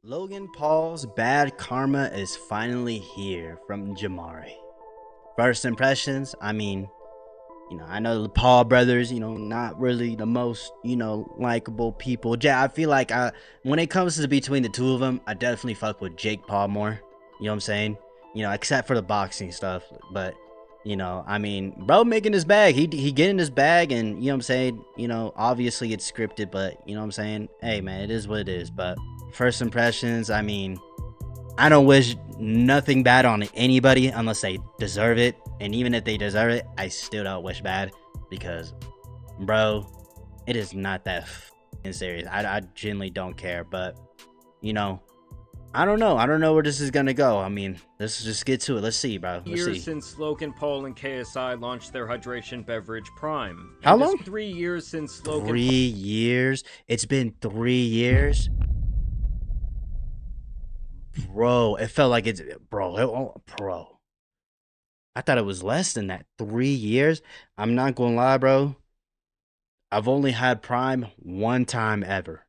Logan Paul's bad karma is finally here from Jamari. First impressions, I know the Paul brothers, not really the most, likable people. I feel like when it comes to between the two of them, I definitely fuck with Jake Paul more. You know what I'm saying? Except for the boxing stuff. But, bro making his bag. He getting his bag, and, you know what I'm saying? Obviously it's scripted, but, you know what I'm saying? Hey, man, it is what it is. But first impressions, I don't wish nothing bad on anybody unless they deserve it. And even if they deserve it, I still don't wish bad because, bro, it is not that serious. I genuinely don't care. But, I don't know. I don't know where this is going to go. Let's just get to it. Let's see, bro. Let's see. Years since Logan Paul and KSI launched their hydration beverage Prime. How long? 3 years since Logan. 3 years? It's been 3 years? Bro, it felt like it's bro. I thought it was less than that. 3 years. I'm not gonna lie, bro. I've only had Prime one time ever.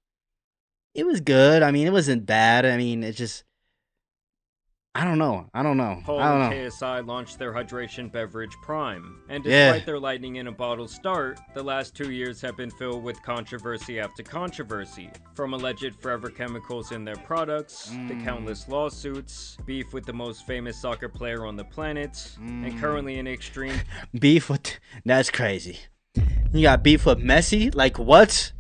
It was good. It wasn't bad. It just I don't know. Paul and KSI launched their hydration beverage Prime. And despite their lightning in a bottle start, the last 2 years have been filled with controversy after controversy. From alleged forever chemicals in their products, to countless lawsuits, beef with the most famous soccer player on the planet, and currently an extreme beef with... That's crazy. You got beef with Messi? Like what?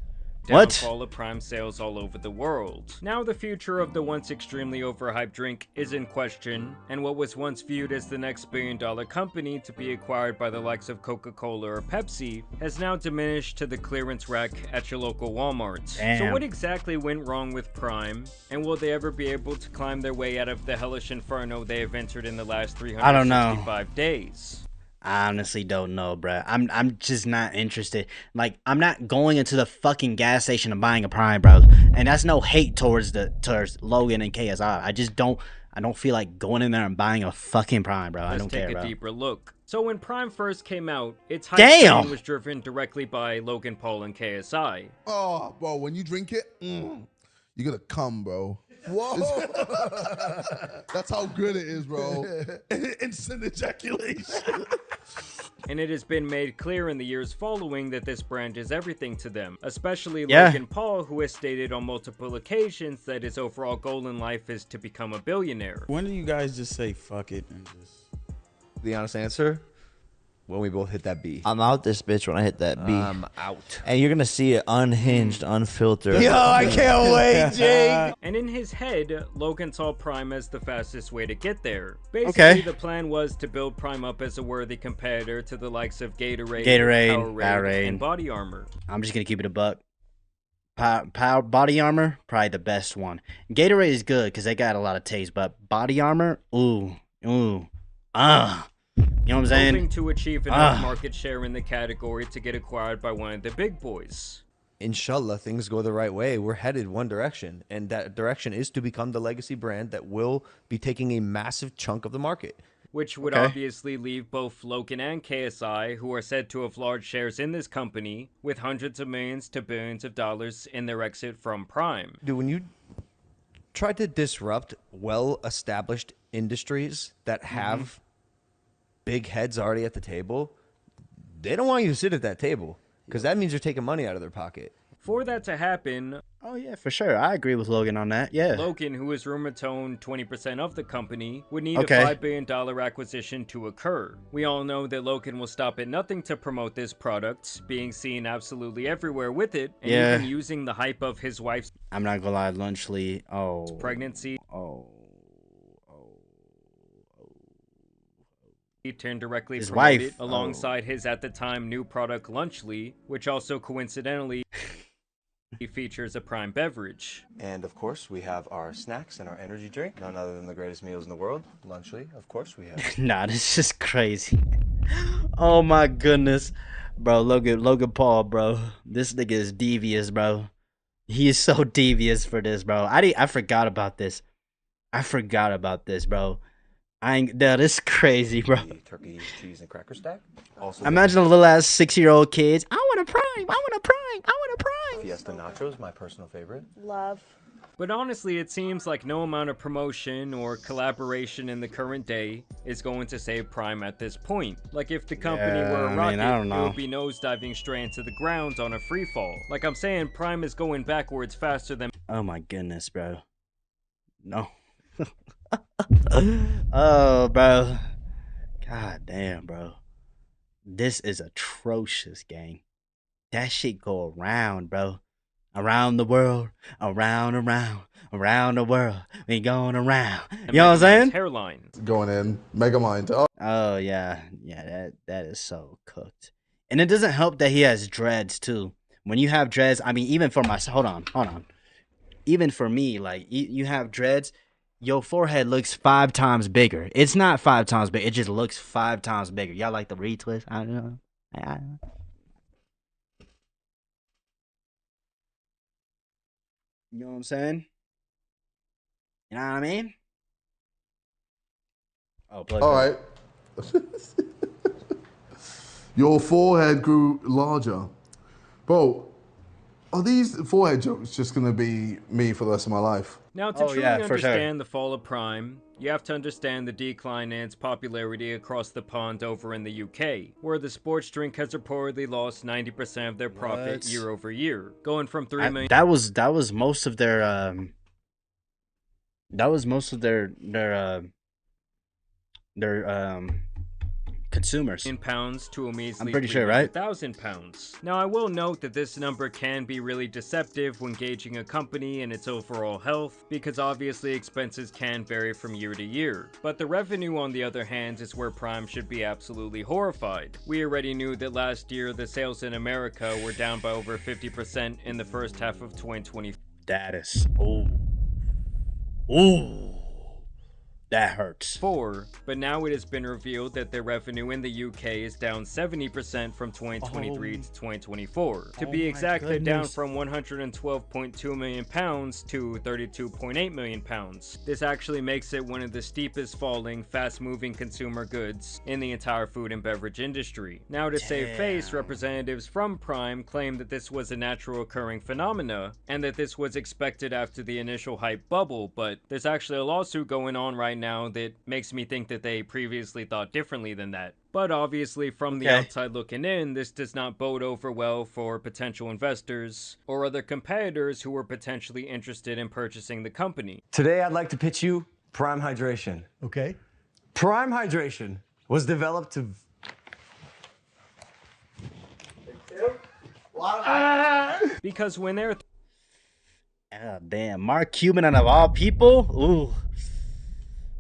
downfall of Prime sales all over the world. Now the future of the once extremely overhyped drink is in question, and what was once viewed as the next billion-dollar company to be acquired by the likes of Coca-Cola or Pepsi has now diminished to the clearance rack at your local Walmart. Damn. So what exactly went wrong with Prime, and will they ever be able to climb their way out of the hellish inferno they have entered in the last 365 days? I honestly don't know, bruh. I'm just not interested. Like, I'm not going into the fucking gas station and buying a Prime, bro. And that's no hate towards Logan and KSI. I don't feel like going in there and buying a fucking Prime, bro. I don't care, bro. Let's take a deeper look. So when Prime first came out, its hype train was driven directly by Logan Paul and KSI. Oh, bro, when you drink it, you're gonna come, bro. Whoa. That's how good it is, bro. Instant ejaculation. And it has been made clear in the years following that this brand is everything to them, especially Logan Paul, who has stated on multiple occasions that his overall goal in life is to become a billionaire. When do you guys just say fuck it and just... The honest answer? When we both hit that B. I'm out this bitch when I hit that B. I'm out. And you're gonna see it unhinged, unfiltered. Yo, I can't wait, Jake. And in his head, Logan saw Prime as the fastest way to get there. Basically, the plan was to build Prime up as a worthy competitor to the likes of Gatorade, Powerade, and Body Armor. I'm just gonna keep it a buck. Body Armor, probably the best one. Gatorade is good because they got a lot of taste, but Body Armor, you know what I'm saying? Hoping to achieve enough market share in the category to get acquired by one of the big boys. Inshallah, things go the right way. We're headed one direction, and that direction is to become the legacy brand that will be taking a massive chunk of the market. Which would obviously leave both Logan and KSI, who are said to have large shares in this company, with hundreds of millions to billions of dollars in their exit from Prime. Dude, when you try to disrupt well-established industries that have big heads already at the table, they don't want you to sit at that table because that means you're taking money out of their pocket. For that to happen, oh yeah, for sure, I agree with Logan on that. Yeah, Logan, who is rumored to own 20% of the company, would need a $5 billion acquisition to occur. We all know that Logan will stop at nothing to promote this product, being seen absolutely everywhere with it, and even using the hype of his wife's I'm not gonna lie, Lunchley, pregnancy turned directly his promoted wife alongside his at the time new product Lunchly, which also coincidentally features a Prime beverage. And of course we have our snacks and our energy drink, none other than the greatest meals in the world, Lunchly. Of course we have. Nah, this is crazy. Oh my goodness, bro. Logan Paul, bro. This nigga is devious, bro. He is so devious for this, bro. I forgot about this. Bro. That is crazy, bro. Turkey, cheese, and cracker stack. Also, imagine a little ass 6-year-old kids. I want a Prime. I want a Prime. I want a Prime. Fiesta nachos, my personal favorite. Love. But honestly, it seems like no amount of promotion or collaboration in the current day is going to save Prime at this point. Like if the company were a rocket, it would be nosediving straight into the ground on a free fall. Like I'm saying, Prime is going backwards faster than— Oh my goodness, bro. No. Oh, bro. God damn, bro. This is atrocious, gang. That shit go around, bro. Around the world, around the world. We going around. You know what I'm saying? Hairline. Going in. Megamind. Oh yeah. Yeah, that is so cooked. And it doesn't help that he has dreads too. When you have dreads, I mean, even for myself, hold on. Even for me, like you have dreads, your forehead looks 5 times bigger. It's not 5 times big. It just looks 5 times bigger. Y'all like the retwist? I don't know. You know what I'm saying? You know what I mean? Oh, All right. Your forehead grew larger. Bro, are these forehead jokes just going to be me for the rest of my life? Now, to truly understand the fall of Prime, you have to understand the decline in its popularity across the pond over in the UK, where the sports drink has reportedly lost 90% of their profit year over year, going from 3 million. That was most of their consumers. Pounds to a measly I'm pretty sure, right? £1,000. Now, I will note that this number can be really deceptive when gauging a company and its overall health, because obviously expenses can vary from year to year. But the revenue, on the other hand, is where Prime should be absolutely horrified. We already knew that last year the sales in America were down by over 50% in the first half of 2020. That is ooh. That hurts. But now it has been revealed that their revenue in the UK is down 70% from 2023 to 2024. To be exact, they're down from £112.2 million to £32.8 million. This actually makes it one of the steepest falling, fast-moving consumer goods in the entire food and beverage industry. Now, to save face, representatives from Prime claim that this was a natural occurring phenomena, and that this was expected after the initial hype bubble, but there's actually a lawsuit going on right now that makes me think that they previously thought differently than that. But obviously, from the outside looking in, this does not bode over well for potential investors or other competitors who were potentially interested in purchasing the company. Today, I'd like to pitch you Prime Hydration. Okay. Prime Hydration was developed to... Because when they're... damn, Mark Cuban out of all people? Ooh.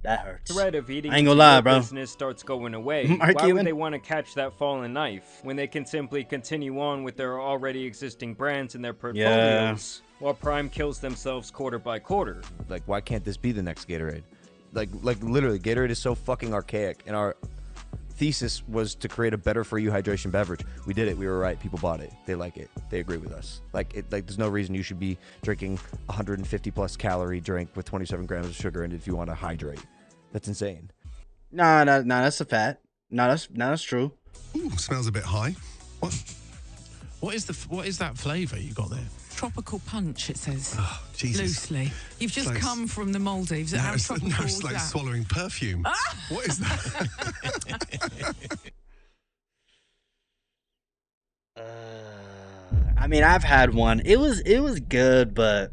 That hurts. Threat of eating I ain't gonna lie, bro. Business starts going away. Why would they want to catch that fallen knife when they can simply continue on with their already existing brands in their portfolios while Prime kills themselves quarter by quarter? Like, why can't this be the next Gatorade? Like literally, Gatorade is so fucking archaic, and our thesis was to create a better for you hydration beverage. We did it. We were right. People bought it. They like it. They agree with us. Like there's no reason you should be drinking 150 plus calorie drink with 27 grams of sugar in it if you want to hydrate. That's insane. No, that's a fact. No, that's true. Ooh, smells a bit high. What is that flavour you got there? Tropical punch, it says. Oh, Jesus. Loosely. You've just come from the Maldives. No, it's like swallowing perfume. What is that? I mean, I've had one. It was good, but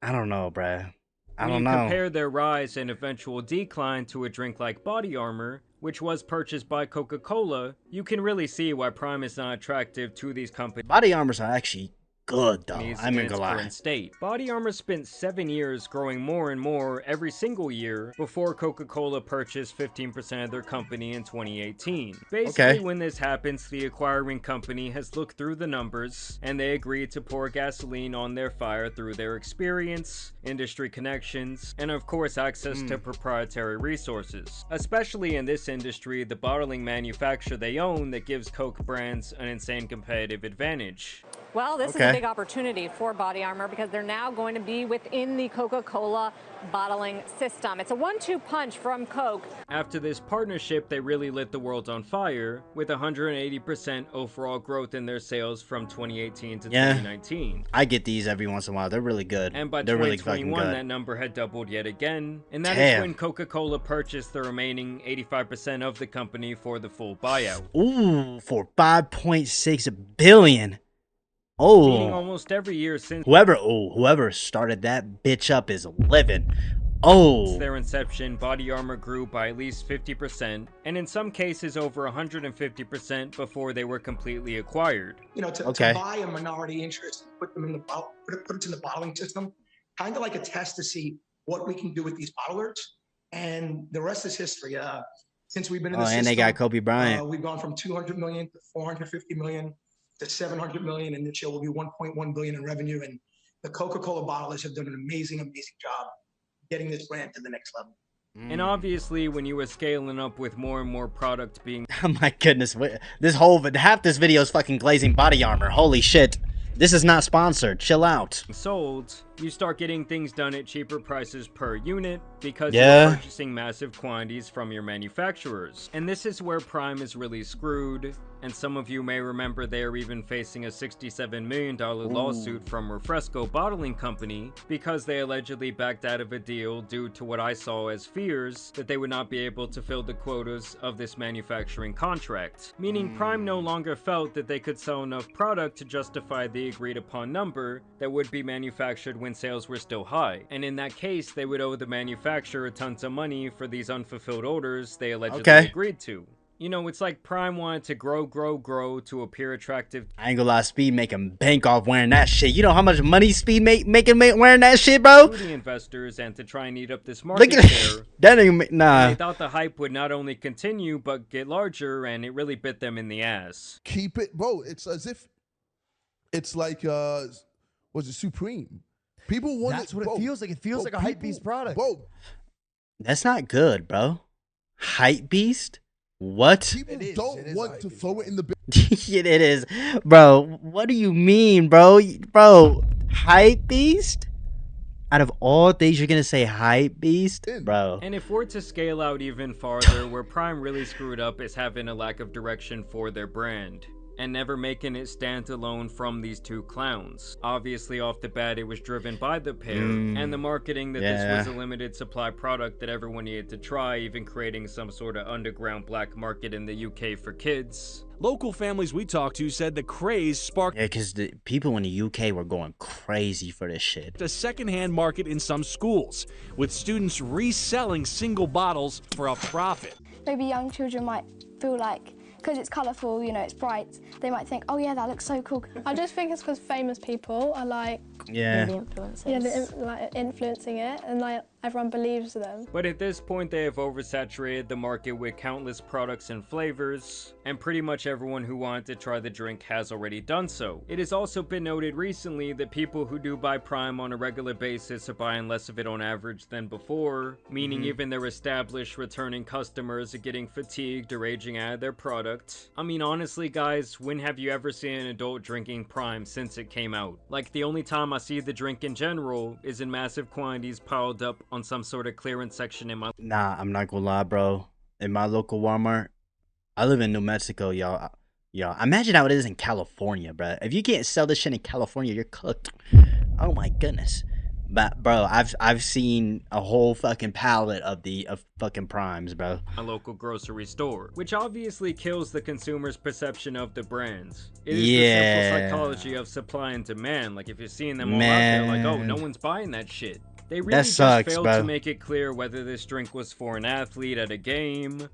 I don't know, bruh. I don't know. When you compare their rise and eventual decline to a drink like Body Armor, which was purchased by Coca-Cola, you can really see why Prime is not attractive to these companies. Body Armors are actually good, though. I'm not gonna lie. State. Body Armor spent 7 years growing more and more every single year before Coca-Cola purchased 15% of their company in 2018. Basically, when this happens, the acquiring company has looked through the numbers, and they agreed to pour gasoline on their fire through their experience, industry connections, and of course access to proprietary resources. Especially in this industry, the bottling manufacturer they own that gives Coke brands an insane competitive advantage. Well, this is a big opportunity for Body Armor because they're now going to be within the Coca-Cola bottling system. It's a 1-2 punch from Coke. After this partnership, they really lit the world on fire with 180% overall growth in their sales from 2018 to 2019. I get these every once in a while. They're really good. And by they're 2021, really that number had doubled yet again. And that is when Coca-Cola purchased the remaining 85% of the company for the full buyout. Ooh, for $5.6 billion. Oh, meaning almost every year since whoever started that bitch up is living. Oh, since their inception, Body Armor grew by at least 50%, and in some cases over 150% before they were completely acquired. You know, to buy a minority interest, put them in the put it in the bottling system, kind of like a test to see what we can do with these bottlers, and the rest is history. Since we've been in the system, and they got Kobe Bryant. We've gone from 200 million to 450 million. To 700 million, and this year will be 1.1 billion in revenue. And the Coca-Cola bottlers have done an amazing job getting this brand to the next level. And obviously, when you were scaling up with more and more product being oh my goodness, half this video is fucking glazing Body Armor. Holy shit. This is not sponsored. Chill out. Sold, you start getting things done at cheaper prices per unit because you're purchasing massive quantities from your manufacturers. And this is where Prime is really screwed. And some of you may remember they are even facing a $67 million lawsuit from Refresco Bottling Company because they allegedly backed out of a deal due to what I saw as fears that they would not be able to fill the quotas of this manufacturing contract. Meaning Prime no longer felt that they could sell enough product to justify the agreed upon number that would be manufactured when sales were still high. And in that case, they would owe the manufacturer tons of money for these unfulfilled orders they allegedly agreed to. You know, it's like Prime wanted to grow to appear attractive. I ain't gonna lie, Speed making bank off wearing that shit. You know how much money Speed making wearing that shit, bro? To the investors and to try and eat up this market share. That ain't nah. They thought the hype would not only continue but get larger, and it really bit them in the ass. Keep it, bro. It's as if it's like was it Supreme? People want That's what it feels like. It feels like a hypebeast product. Bro, that's not good, bro. Hypebeast? What? People don't want to throw it in the bin. It is. Bro, what do you mean, bro? Bro, Hypebeast? Out of all things, you're going to say Hypebeast? Bro. And if we're to scale out even farther, where Prime really screwed up is having a lack of direction for their brand. And never making it stand alone from these two clowns. Obviously, off the bat, it was driven by the pair, and the marketing that this was a limited supply product that everyone needed to try, even creating some sort of underground black market in the UK for kids. Local families we talked to said the craze sparked because the people in the UK were going crazy for this shit. A secondhand market in some schools, with students reselling single bottles for a profit. Maybe young children might feel like, because it's colourful, you know, it's bright, they might think, oh yeah, that looks so cool. I just think it's because famous people are like, influencers. Yeah, they're like influencing it, and like everyone believes them. But at this point, they have oversaturated the market with countless products and flavors, and pretty much everyone who wanted to try the drink has already done so. It has also been noted recently that people who do buy Prime on a regular basis are buying less of it on average than before, meaning even their established returning customers are getting fatigued or aging out of their product. I mean, honestly, guys, when have you ever seen an adult drinking Prime since it came out? Like, the only time I see the drink in general is in massive quantities piled up on some sort of clearance section in my— Nah, I'm not gonna lie, bro. In my local Walmart, I live in New Mexico, y'all. Imagine how it is in California, bro. If you can't sell this shit in California, you're cooked. Oh my goodness. But bro, I've seen a whole fucking pallet of fucking Primes, bro. A local grocery store, which obviously kills the consumer's perception of the brands. It is the simple psychology of supply and demand. Like, if you're seeing them all out there, like, oh, no one's buying that shit. They really just failed to make it clear whether this drink was for an athlete at a game.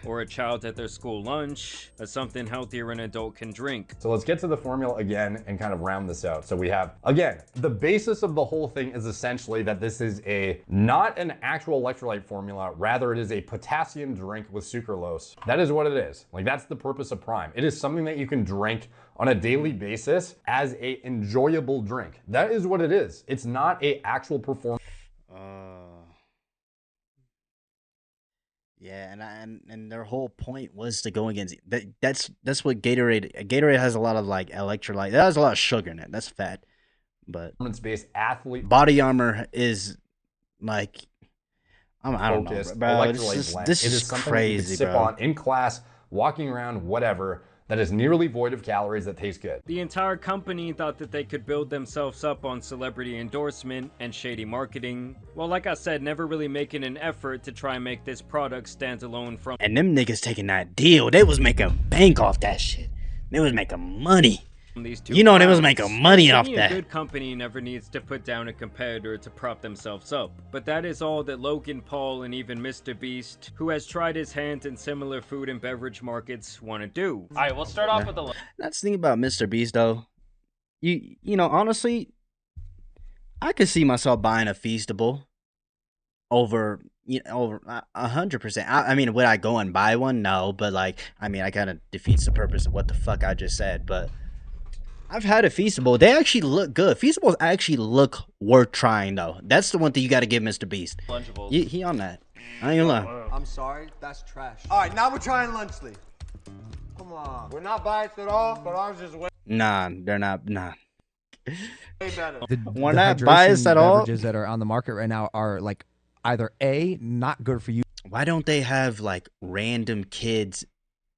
Or a child at their school lunch, or something healthier an adult can drink. So let's get to the formula again and kind of round this out. So we have, again, the basis of the whole thing is essentially that this is not an actual electrolyte formula, rather it is a potassium drink with sucralose. That is what it is. Like, that's the purpose of Prime. It is something that you can drink on a daily basis as a enjoyable drink. That is what it is. It's not a actual performance. Yeah, and their whole point was to go against that. That's what Gatorade has a lot of like electrolyte. It has a lot of sugar in it. That's fat. But performance-based athlete Body Armor is like I don't know, focused bro. electrolyte blend. This It is is something crazy, you can sip bro. on in class, walking around, whatever, that is nearly void of calories that taste good. The entire company thought that they could build themselves up on celebrity endorsement and shady marketing, while like I said, never really making an effort to try and make this product stand alone from. And them niggas taking that deal, they was making bank off that shit. They was making money. These two You know, they was products. making money To off me, that. A good company never needs to put down a competitor to prop themselves up. But that is all that Logan Paul and even Mr. Beast, who has tried his hand in similar food and beverage markets, want to do. All right, we'll start off with the. That's the thing about Mr. Beast though. You know, honestly, I could see myself buying a Feastable over 100%. I mean, would I go and buy one? No, but like, I mean, I kind of defeats the purpose of what the fuck I just said. But I've had a Feastable. They actually look good. Feastables actually look worth trying though. That's the one thing you got to give Mr. Beast. Lunchables. He on that. I ain't gonna lie. I'm sorry, that's trash. All right, now we're trying Lunchly. Come on. We're not biased at all, but ours is way Nah, they're not. Nah. better. We're not biased at all. Beverages that are on the market right now are like either A, not good for you. Why don't they have like random kids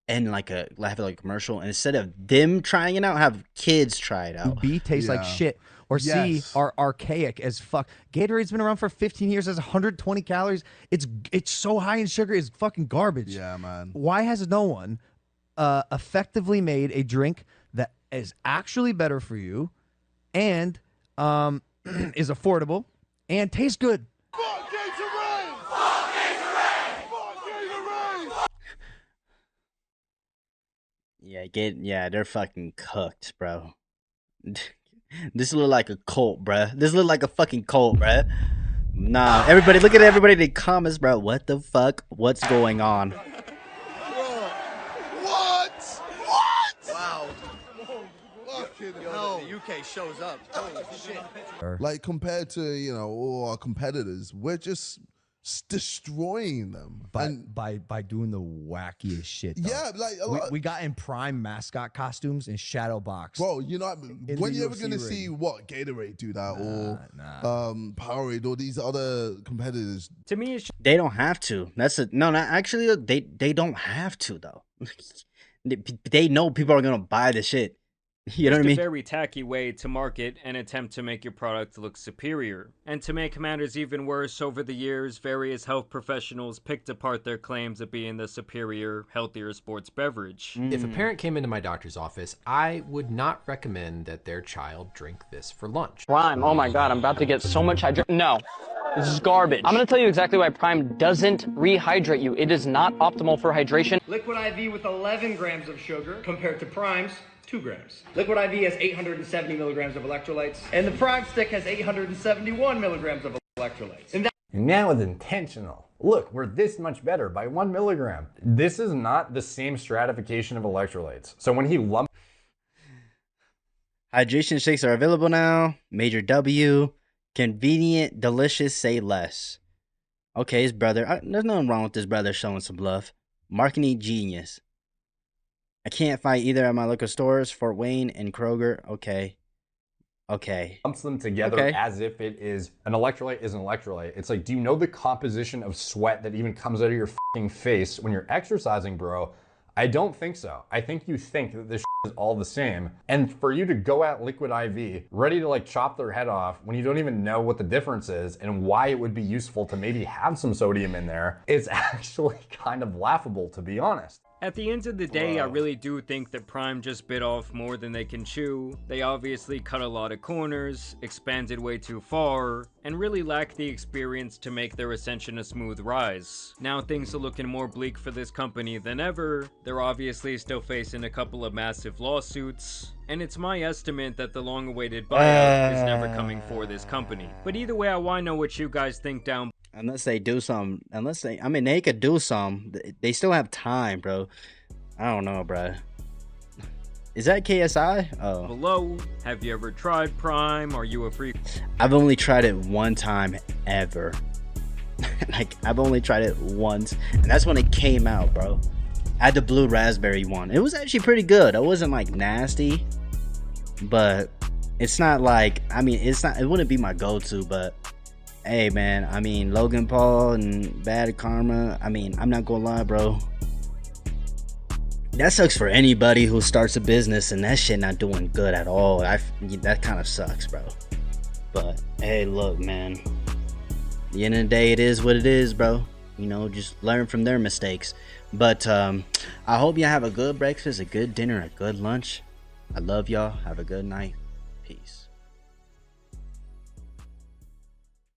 and like have like a commercial, and instead of them trying it out, have kids try it out? B, tastes like shit. Or C, are archaic as fuck. Gatorade's been around for 15 years, has 120 calories. It's so high in sugar, it's fucking garbage. Yeah, man. Why has no one effectively made a drink that is actually better for you and is affordable and tastes good? Yeah, they're fucking cooked, bro. This look like a cult, bruh. This look like a fucking cult, bruh. Nah, everybody, look at everybody in the comments, bro. What the fuck? What's going on? What? Wow. Fucking hell. The UK shows up. Holy shit. Like compared to, you know, all our competitors, we're just destroying them by doing the wackiest shit. Though. Yeah, like we got in Prime mascot costumes and shadow box. Bro, you know, when you ever gonna see what Gatorade do that or Powerade or these other competitors? To me, they don't have to. No. Actually, they don't have to though. They know people are gonna buy the shit. You know what I mean? It's a very tacky way to market and attempt to make your product look superior. And to make matters even worse, over the years, various health professionals picked apart their claims of being the superior, healthier sports beverage. If a parent came into my doctor's office, I would not recommend that their child drink this for lunch. Prime, oh my god, I'm about to get so much hydration. No, this is garbage. I'm gonna tell you exactly why Prime doesn't rehydrate you. It is not optimal for hydration. Liquid IV with 11 grams of sugar compared to Prime's 2 grams. Liquid IV has 870 milligrams of electrolytes, and the Prime Stick has 871 milligrams of electrolytes. And now it's intentional. Look, we're this much better by 1 milligram. This is not the same stratification of electrolytes. So when he lumped... Hydration shakes are available now. Major W. Convenient, delicious, say less. Okay, his brother. There's nothing wrong with this brother showing some love. Marketing genius. I can't find either at my local stores, Fort Wayne and Kroger. Okay. Lumps them together as if it is an electrolyte is an electrolyte. It's like, do you know the composition of sweat that even comes out of your fucking face when you're exercising, bro? I don't think so. I think you think that this is all the same. And for you to go at Liquid IV, ready to like chop their head off when you don't even know what the difference is and why it would be useful to maybe have some sodium in there, is actually kind of laughable, to be honest. At the end of the day, I really do think that Prime just bit off more than they can chew. They obviously cut a lot of corners, expanded way too far, and really lack the experience to make their ascension a smooth rise. Now things are looking more bleak for this company than ever. They're obviously still facing a couple of massive lawsuits, and it's my estimate that the long-awaited buyout is never coming for this company. But either way, I want to know what you guys think down. Unless they do some, I mean, they could do some. They still have time, bro. I don't know, bro. Is that KSI? Oh. Below, have you ever tried Prime? Are you a freak? I've only tried it one time ever. Like, I've only tried it once, and that's when it came out, bro. I had the blue raspberry one. It was actually pretty good. It wasn't like nasty, but it's not like, I mean, it wouldn't be my go-to, but hey, man, I mean, Logan Paul and Bad Karma, I mean, I'm not gonna lie, bro. That sucks for anybody who starts a business and that shit not doing good at all. That kind of sucks, bro. But hey, look, man. At the end of the day, it is what it is, bro. You know, just learn from their mistakes. But I hope you have a good breakfast, a good dinner, a good lunch. I love y'all. Have a good night. Peace.